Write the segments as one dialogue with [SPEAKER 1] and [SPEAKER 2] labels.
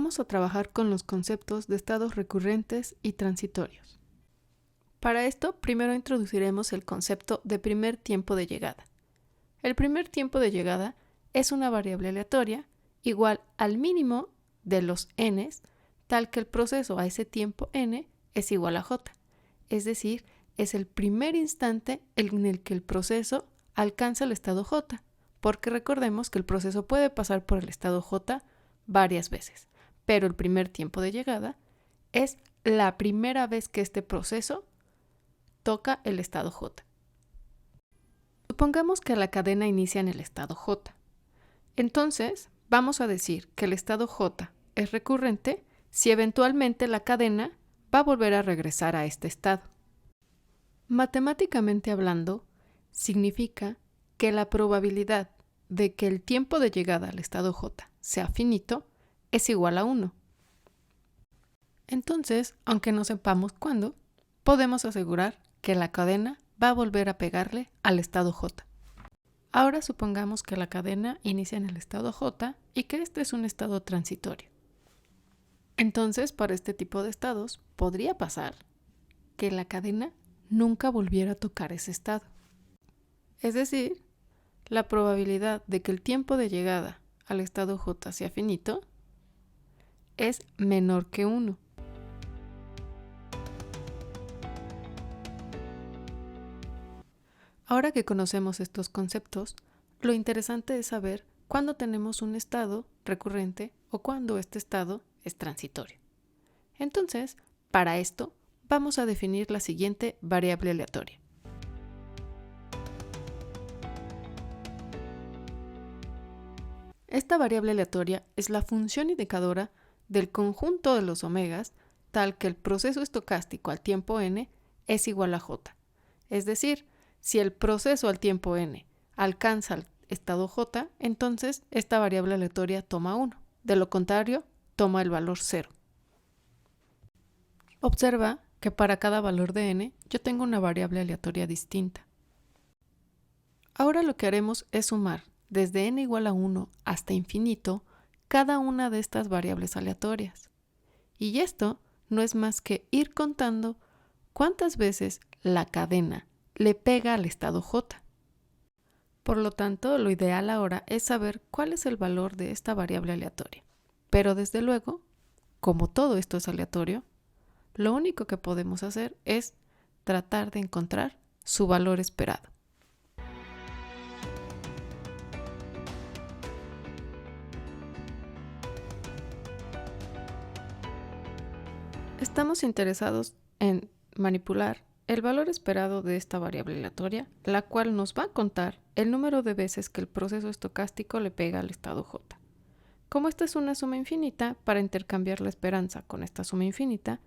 [SPEAKER 1] vamos a trabajar con los conceptos de estados recurrentes y transitorios. Para esto, primero introduciremos el concepto de primer tiempo de llegada. El primer tiempo de llegada es una variable aleatoria igual al mínimo de los n's, tal que el proceso a ese tiempo n es igual a j, es decir, es el primer instante en el que el proceso alcanza el estado j, porque recordemos que el proceso puede pasar por el estado j varias veces, pero el primer tiempo de llegada es la primera vez que este proceso toca el estado j. Supongamos que la cadena inicia en el estado j. Entonces, vamos a decir que el estado j es recurrente si eventualmente la cadena va a volver a regresar a este estado. Matemáticamente hablando, significa que la probabilidad de que el tiempo de llegada al estado j sea finito es igual a 1. Entonces, aunque no sepamos cuándo, podemos asegurar que la cadena va a volver a pegarle al estado j. Ahora supongamos que la cadena inicia en el estado j y que este es un estado transitorio. Entonces, para este tipo de estados, podría pasar que la cadena nunca volviera a tocar ese estado. Es decir, la probabilidad de que el tiempo de llegada al estado j sea finito es menor que 1. Ahora que conocemos estos conceptos, lo interesante es saber cuándo tenemos un estado recurrente o cuándo este estado es transitorio. Entonces, para esto, vamos a definir la siguiente variable aleatoria. Esta variable aleatoria es la función indicadora del conjunto de los omegas tal que el proceso estocástico al tiempo n es igual a j. Es decir, si el proceso al tiempo n alcanza el estado j, entonces esta variable aleatoria toma 1. De lo contrario, toma el valor 0. Observa que para cada valor de n yo tengo una variable aleatoria distinta. Ahora lo que haremos es sumar desde n igual a 1 hasta infinito cada una de estas variables aleatorias. Y esto no es más que ir contando cuántas veces la cadena le pega al estado j. Por lo tanto, lo ideal ahora es saber cuál es el valor de esta variable aleatoria. Pero desde luego, como todo esto es aleatorio, lo único que podemos hacer es tratar de encontrar su valor esperado. Estamos interesados en manipular el valor esperado de esta variable aleatoria, la cual nos va a contar el número de veces que el proceso estocástico le pega al estado j. Como esta es una suma infinita, para intercambiar la esperanza con esta suma infinita,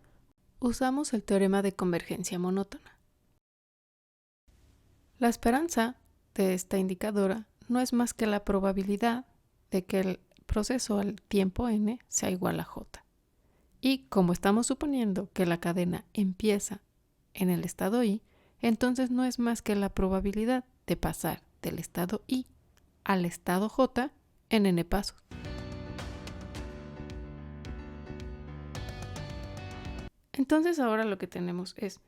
[SPEAKER 1] usamos el teorema de convergencia monótona. La esperanza de esta indicadora no es más que la probabilidad de que el proceso al tiempo n sea igual a j. Y como estamos suponiendo que la cadena empieza en el estado i, entonces no es más que la probabilidad de pasar del estado i al estado j en n pasos. Entonces ahora lo que tenemos es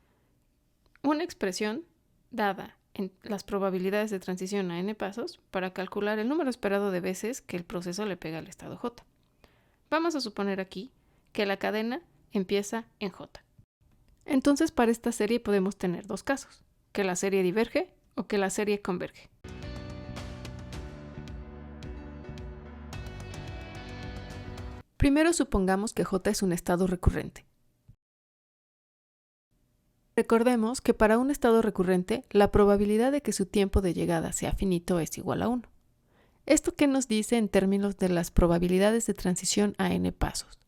[SPEAKER 1] una expresión dada en las probabilidades de transición a n pasos para calcular el número esperado de veces que el proceso le pega al estado j. Vamos a suponer aquí que la cadena empieza en j. Entonces para esta serie podemos tener dos casos, que la serie diverge o que la serie converge. Primero supongamos que j es un estado recurrente. Recordemos que para un estado recurrente, la probabilidad de que su tiempo de llegada sea finito es igual a 1. ¿Esto qué nos dice en términos de las probabilidades de transición a n pasos?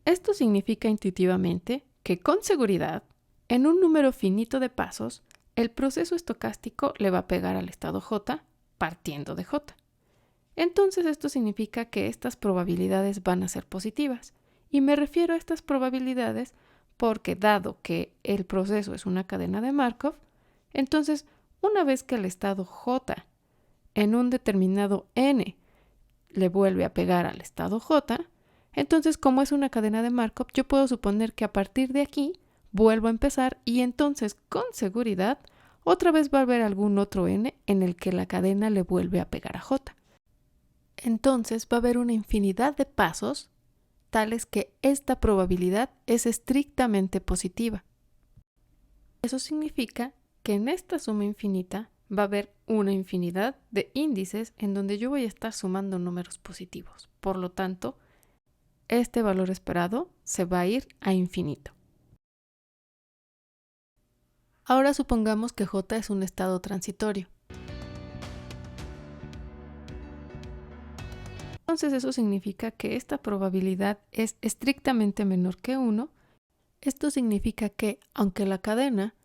[SPEAKER 1] Esto significa intuitivamente que con seguridad, en un número finito de pasos, el proceso estocástico le va a pegar al estado j partiendo de j. Entonces esto significa que estas probabilidades van a ser positivas. Y me refiero a estas probabilidades porque dado que el proceso es una cadena de Markov, entonces una vez que el estado j en un determinado n le vuelve a pegar al estado J, entonces como es una cadena de Markov, yo puedo suponer que a partir de aquí vuelvo a empezar y entonces con seguridad otra vez va a haber algún otro n en el que la cadena le vuelve a pegar a J. Entonces va a haber una infinidad de pasos tales que esta probabilidad es estrictamente positiva. Eso significa que en esta suma infinita va a haber una infinidad de índices en donde yo voy a estar sumando números positivos. Por lo tanto, este valor esperado se va a ir a infinito. Ahora supongamos que J es un estado transitorio. Entonces eso significa que esta probabilidad es estrictamente menor que 1. Esto significa que, aunque la cadena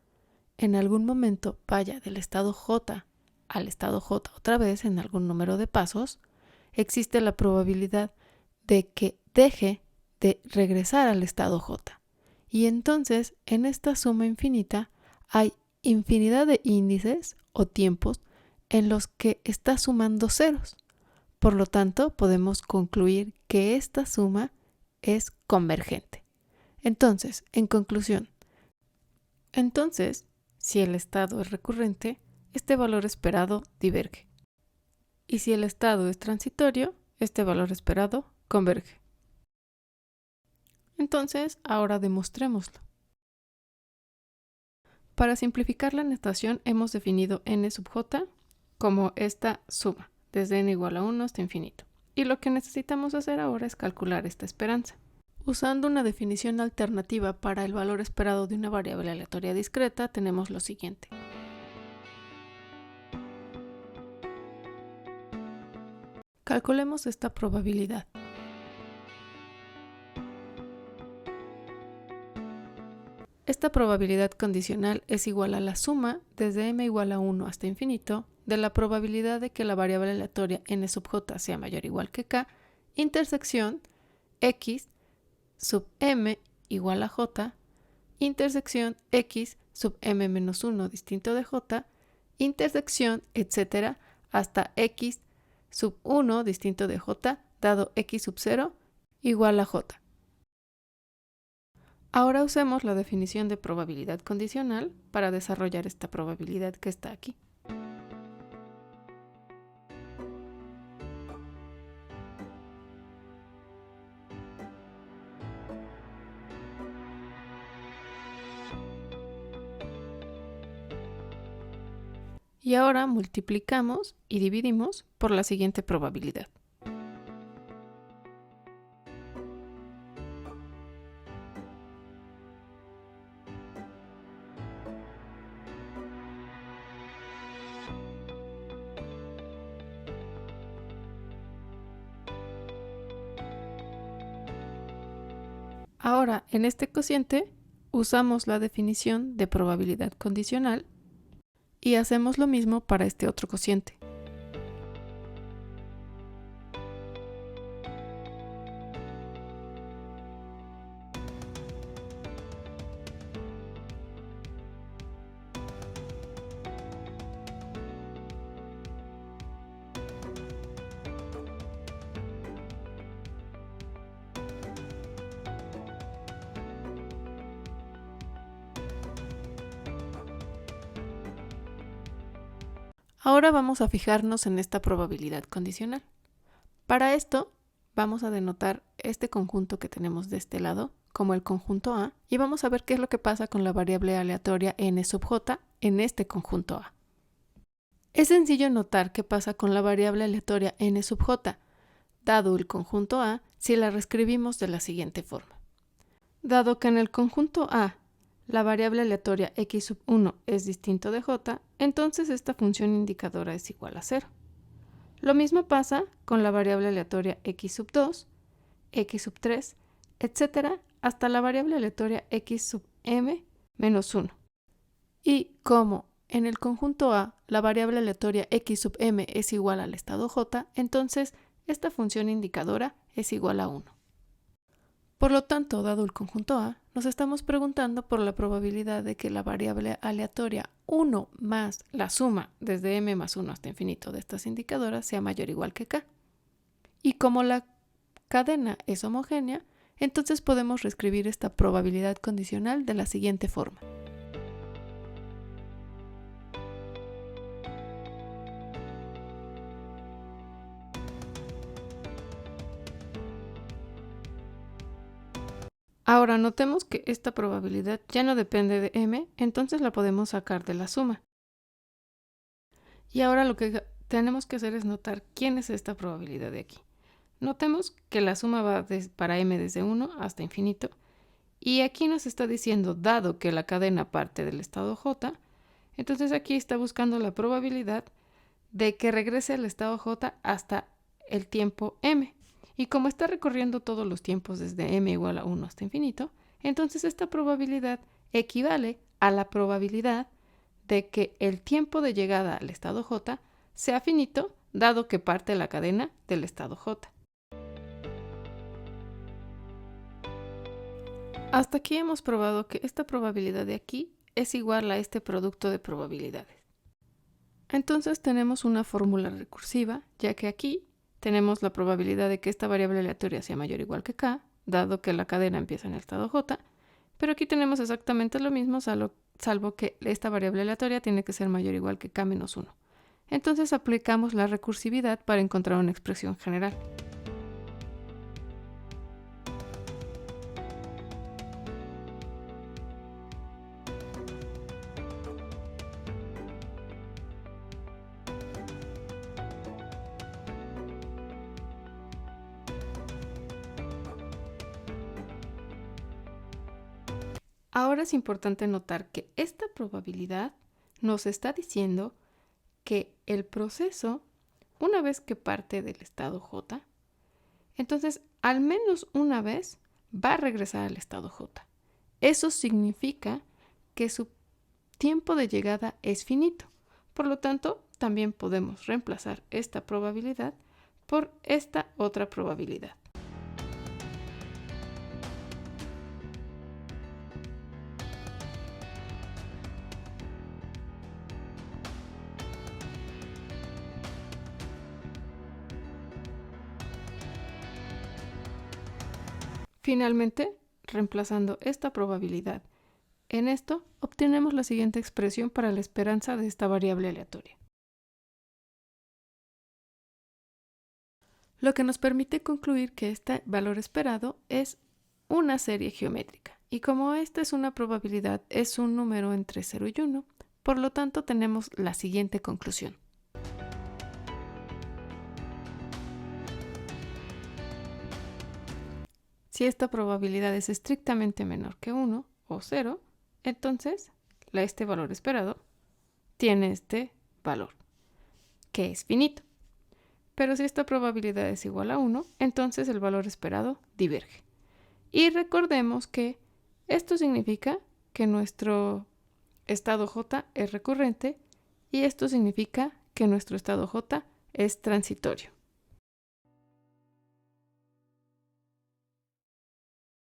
[SPEAKER 1] en algún momento vaya del estado J al estado J otra vez en algún número de pasos, existe la probabilidad de que deje de regresar al estado J. Y entonces, en esta suma infinita, hay infinidad de índices o tiempos en los que está sumando ceros. Por lo tanto, podemos concluir que esta suma es convergente. Entonces, en conclusión, si el estado es recurrente, este valor esperado diverge. Y si el estado es transitorio, este valor esperado converge. Entonces, ahora demostrémoslo. Para simplificar la notación, hemos definido n sub j como esta suma, desde n igual a 1 hasta infinito. Y lo que necesitamos hacer ahora es calcular esta esperanza. Usando una definición alternativa para el valor esperado de una variable aleatoria discreta, tenemos lo siguiente. Calculemos esta probabilidad. Esta probabilidad condicional es igual a la suma desde m igual a 1 hasta infinito de la probabilidad de que la variable aleatoria n sub j sea mayor o igual que k, intersección x sub m igual a j, intersección x sub m menos 1 distinto de j, intersección, etcétera, hasta x sub 1 distinto de j, dado x sub 0 igual a j. Ahora usemos la definición de probabilidad condicional para desarrollar esta probabilidad que está aquí. Y ahora multiplicamos y dividimos por la siguiente probabilidad. Ahora, en este cociente, usamos la definición de probabilidad condicional y hacemos lo mismo para este otro cociente. Ahora vamos a fijarnos en esta probabilidad condicional. Para esto, vamos a denotar este conjunto que tenemos de este lado como el conjunto A y vamos a ver qué es lo que pasa con la variable aleatoria n sub j en este conjunto A. Es sencillo notar qué pasa con la variable aleatoria n sub j, dado el conjunto A, si la reescribimos de la siguiente forma. Dado que en el conjunto A la variable aleatoria x sub 1 es distinto de j, entonces esta función indicadora es igual a 0. Lo mismo pasa con la variable aleatoria x sub 2, x sub 3, etc. hasta la variable aleatoria x sub m menos 1. Y como en el conjunto A la variable aleatoria x sub m es igual al estado j, entonces esta función indicadora es igual a 1. Por lo tanto, dado el conjunto A, nos estamos preguntando por la probabilidad de que la variable aleatoria 1 más la suma desde m más 1 hasta infinito de estas indicadoras sea mayor o igual que k. Y como la cadena es homogénea, entonces podemos reescribir esta probabilidad condicional de la siguiente forma. Ahora notemos que esta probabilidad ya no depende de m, entonces la podemos sacar de la suma. Y ahora lo que tenemos que hacer es notar quién es esta probabilidad de aquí. Notemos que la suma va para m desde 1 hasta infinito, y aquí nos está diciendo, dado que la cadena parte del estado J, entonces aquí está buscando la probabilidad de que regrese al estado J hasta el tiempo m. Y como está recorriendo todos los tiempos desde m igual a 1 hasta infinito, entonces esta probabilidad equivale a la probabilidad de que el tiempo de llegada al estado J sea finito, dado que parte la cadena del estado J. Hasta aquí hemos probado que esta probabilidad de aquí es igual a este producto de probabilidades. Entonces tenemos una fórmula recursiva, ya que aquí tenemos la probabilidad de que esta variable aleatoria sea mayor o igual que k, dado que la cadena empieza en el estado J, pero aquí tenemos exactamente lo mismo, salvo que esta variable aleatoria tiene que ser mayor o igual que k menos 1. Entonces aplicamos la recursividad para encontrar una expresión general. Ahora es importante notar que esta probabilidad nos está diciendo que el proceso, una vez que parte del estado J, entonces al menos una vez va a regresar al estado J. Eso significa que su tiempo de llegada es finito. Por lo tanto, también podemos reemplazar esta probabilidad por esta otra probabilidad. Finalmente, reemplazando esta probabilidad en esto, obtenemos la siguiente expresión para la esperanza de esta variable aleatoria. Lo que nos permite concluir que este valor esperado es una serie geométrica. Y como esta es una probabilidad, es un número entre 0 y 1, por lo tanto tenemos la siguiente conclusión. Si esta probabilidad es estrictamente menor que 1 o 0, entonces este valor esperado tiene este valor, que es finito. Pero si esta probabilidad es igual a 1, entonces el valor esperado diverge. Y recordemos que esto significa que nuestro estado J es recurrente y esto significa que nuestro estado J es transitorio.